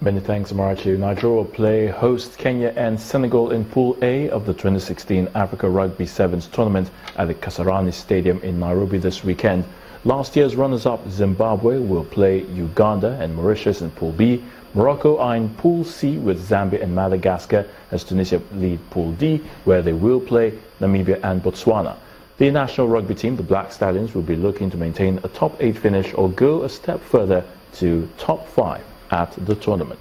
Many thanks, Amarachi. Nigeria will play host Kenya and Senegal in Pool A of the 2016 Africa Rugby Sevens tournament at the Kasarani Stadium in Nairobi this weekend. Last year's runners-up Zimbabwe will play Uganda and Mauritius in Pool B. Morocco are in Pool C with Zambia and Madagascar, as Tunisia lead Pool D, where they will play Namibia and Botswana. The national rugby team, the Black Stallions, will be looking to maintain a top 8 finish or go a step further to top 5 at the tournament.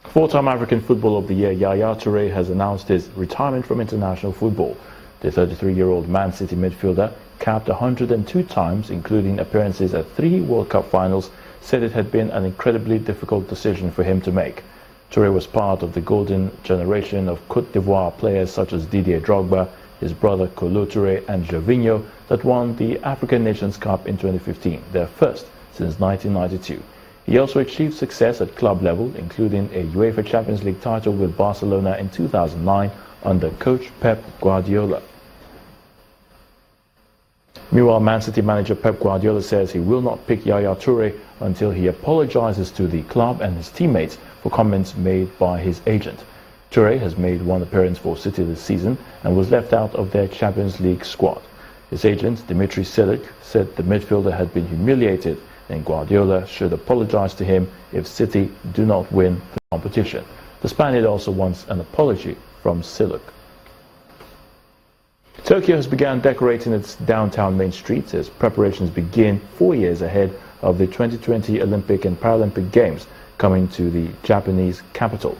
Four-time African Footballer of the Year Yaya Toure has announced his retirement from international football. The 33-year-old Man City midfielder, capped 102 times, including appearances at 3 World Cup finals, said it had been an incredibly difficult decision for him to make. Toure was part of the golden generation of Cote d'Ivoire players such as Didier Drogba, his brother Kolo Toure and Gervinho that won the African Nations Cup in 2015, their first since 1992. He also achieved success at club level, including a UEFA Champions League title with Barcelona in 2009 under coach Pep Guardiola. Meanwhile, Man City manager Pep Guardiola says he will not pick Yaya Toure until he apologizes to the club and his teammates for comments made by his agent. Toure has made 1 appearance for City this season and was left out of their Champions League squad. His agent, Dimitri Silic, said the midfielder had been humiliated and Guardiola should apologize to him if City do not win the competition. The Spaniard also wants an apology from Silic. Tokyo has begun decorating its downtown main streets as preparations begin 4 years ahead of the 2020 Olympic and Paralympic Games coming to the Japanese capital.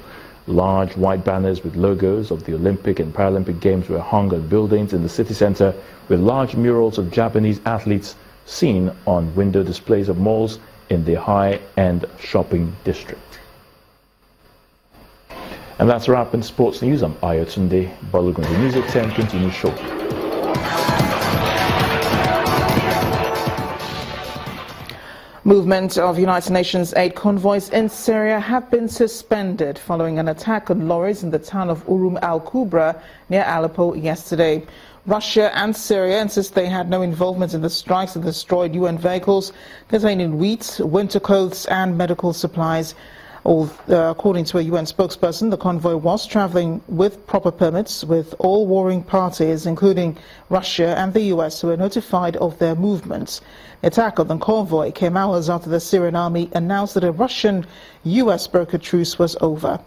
Large white banners with logos of the Olympic and Paralympic Games were hung on buildings in the city center, with large murals of Japanese athletes seen on window displays of malls in the high-end shopping district. And that's a wrap in sports news. I'm Ayotunde Balogun. The News at 10 continues shortly. Movement of United Nations aid convoys in Syria have been suspended following an attack on lorries in the town of Urum al-Kubra near Aleppo yesterday. Russia and Syria insist they had no involvement in the strikes that destroyed UN vehicles containing wheat, winter clothes and medical supplies. According to a UN spokesperson, the convoy was traveling with proper permits with all warring parties, including Russia and the US, who were notified of their movements. The attack on the convoy came hours after the Syrian army announced that a Russian-US brokered truce was over.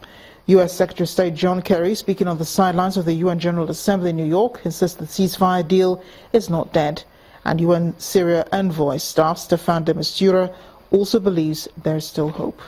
US Secretary of State John Kerry, speaking on the sidelines of the UN General Assembly in New York, insists the ceasefire deal is not dead. And UN Syria envoy staff Staffan de Mistura also believes there is still hope.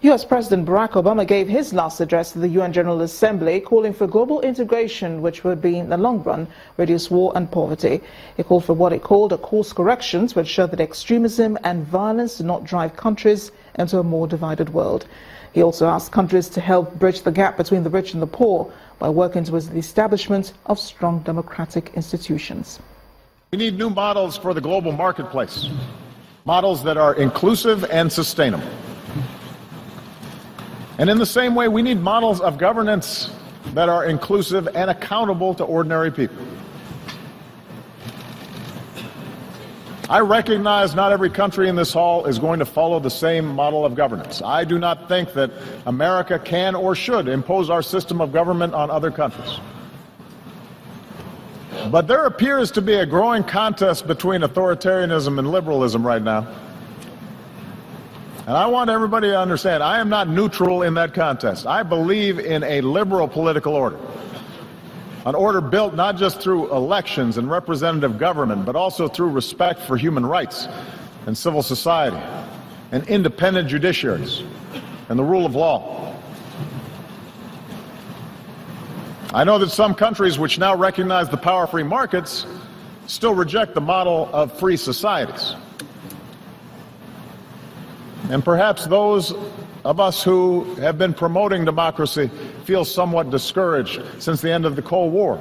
US President Barack Obama gave his last address to the UN General Assembly, calling for global integration, which would be, in the long run, reduce war and poverty. He called for what he called a course correction to ensure that extremism and violence do not drive countries into a more divided world. He also asked countries to help bridge the gap between the rich and the poor by working towards the establishment of strong democratic institutions. We need new models for the global marketplace, models that are inclusive and sustainable. And in the same way, we need models of governance that are inclusive and accountable to ordinary people. I recognize not every country in this hall is going to follow the same model of governance. I do not think that America can or should impose our system of government on other countries. But there appears to be a growing contest between authoritarianism and liberalism right now. And I want everybody to understand, I am not neutral in that contest. I believe in a liberal political order. An order built not just through elections and representative government, but also through respect for human rights and civil society and independent judiciaries and the rule of law. I know that some countries which now recognize the power of free markets still reject the model of free societies. And perhaps those of us who have been promoting democracy feel somewhat discouraged since the end of the Cold War,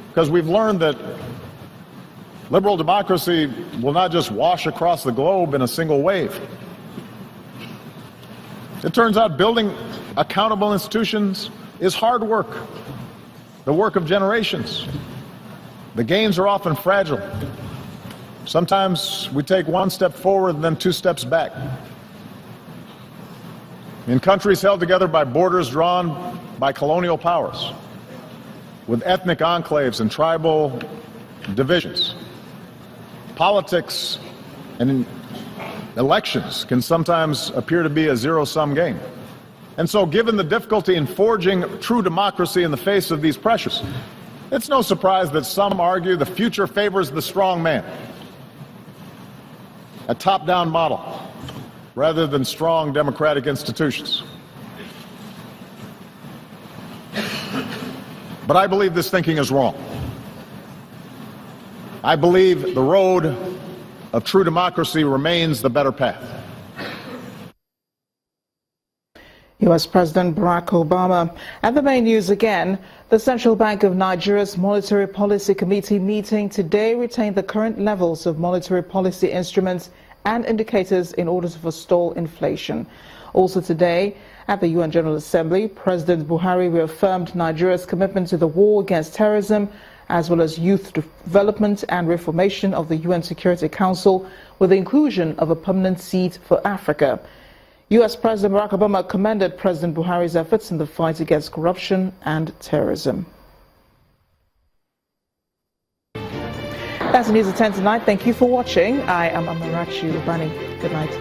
because we've learned that liberal democracy will not just wash across the globe in a single wave. It turns out building accountable institutions is hard work, the work of generations. The gains are often fragile. Sometimes we take one step forward and then two steps back. In countries held together by borders drawn by colonial powers, with ethnic enclaves and tribal divisions, politics and elections can sometimes appear to be a zero-sum game. And so, given the difficulty in forging true democracy in the face of these pressures, it's no surprise that some argue the future favors the strong man, a top-down model, rather than strong democratic institutions. But I believe this thinking is wrong. I believe the road of true democracy remains the better path. U.S. President Barack Obama. At the main news again, the Central Bank of Nigeria's Monetary Policy Committee meeting today retained the current levels of monetary policy instruments and indicators in order to forestall inflation. Also today, at the UN General Assembly, President Buhari reaffirmed Nigeria's commitment to the war against terrorism, as well as youth development and reformation of the UN Security Council, with the inclusion of a permanent seat for Africa. U.S. President Barack Obama commended President Buhari's efforts in the fight against corruption and terrorism. That's the news at 10 tonight. Thank you for watching. I am Amarachi Rubani. Good night.